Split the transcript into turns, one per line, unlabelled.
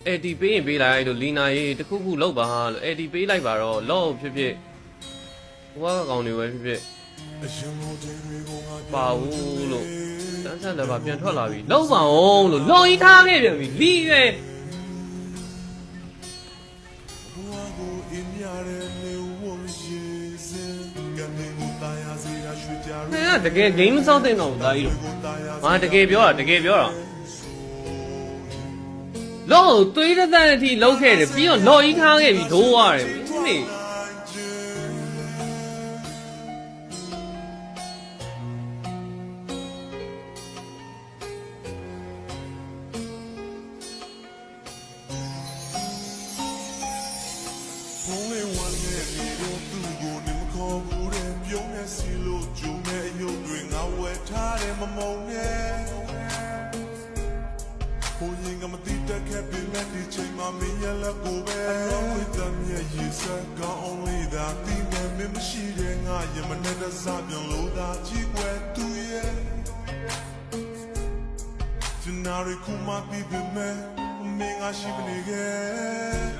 AD ပေးရင်ပေးလိုက်လို့လီနာရေးတခုခုလောက်ပါလို့ AD ပေးလိုက်ပါတော့လောက်ဖြစ်ဖြစ်ဘွားကောင်တွေပဲဖြစ်ဖြစ်ပါဘူးလို့တန်းဆက်လည်းပါပြန်ထွက်လာပြီလောက်ပါအောင်လို့လော်ကြီးထားခဲ့ပြန်ပြီလီရွယ်တကယ် game စောင့်တဲ့တော့ဒါကြီးတော့ငါတကယ်ပြောတာလော်သွေးတဲ့အထိလောက်ခဲ့တယ်ပြီးတော့လော်ကြီးထားခဲ့ပြီးဒိုးရတယ်မင်းနေ
ဘုံရင်ကမတိတက်ခဲ့ပြင်မဲ့ဒီချိန်မှာမင်းရလက်ကိုပဲဝိတ္တမြရဲ့ရေစက်ကောင်းအောင်လေးသာတီးမယ်မင်းမရှိတဲ့ငါရမနဲ့တစားပြန်လို့သာကြည့်ွယ်သူရဲ့ကျနာရီခုမှပြီးပြီမဲ့မင်းငါရှိမနေခဲ့